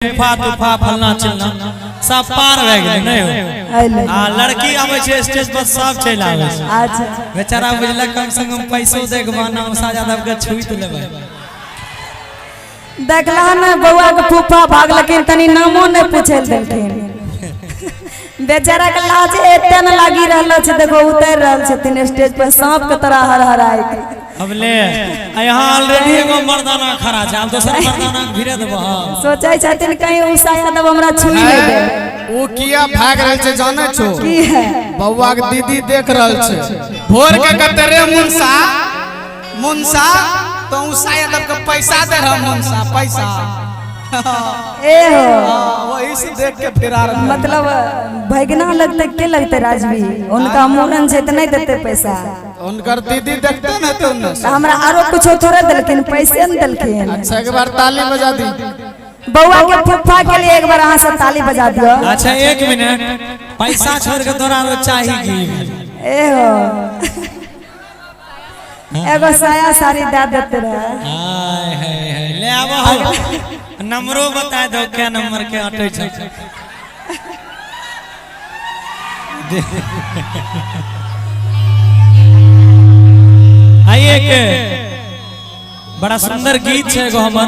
फूफा तूफा फलना चिलना सब पार रह गए नहीं हो आ लड़की आवे छे स्टेज पर सब चल आवे छे। अच्छा बेचारा बुझला कम से कम पैसो दे के बहाना उषा यादव के छुई तो लेबे देखला ना बउआ के फूफा भाग लेकिन तनी नामो नहीं पूछल देलखिन बेचारा के लाज एते न लागी रहल छे। देखो उतर रहल छथिन स्टेज पर सांप के तरह हरहराई के। अब ले यहाँ ऑलरेडी एगो मर्दाना खड़ा छे अब दूसरा मर्दाना भिरे देबो। सोचै छथिन कहीं उषा यादव हमरा छुई ले दे। ओ किया भाग रहल छे जाने छो की है बउआ के दीदी देख रहल छे भोर के कतरे मुनसा तो उषा यादव के पैसा दे रहा मुनसा पैसा ए हो वही से देख के फिरा रहा मतलब भगना लगते के लगते राजवी उनका मूरन से नहीं देते पैसा उनकर दीदी देखते न तो हमरा आरो कुछ थोड़े दिलखिन पैसे न दिलखिन। अच्छा एक बार ताली बजा दी बउआ के फूफा के लिए एक बार अहां से ताली बजा दियो। अच्छा एक मिनट पैसा छोड़ के तोरा चाहिए की ए हो एगो साया साड़ी दे देते रहे। हाय हाय हाय ले आबो नंबरो बता दो क्या नंबर के अटै छै। आइए के बड़ा सुंदर गीत है एगो हमर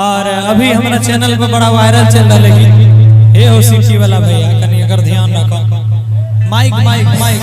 और अभी हमारा चैनल पे बड़ा वायरल चल रहा है। ए हो सिक्की वाला भैया कनी अगर ध्यान रखो माइक माइक माइक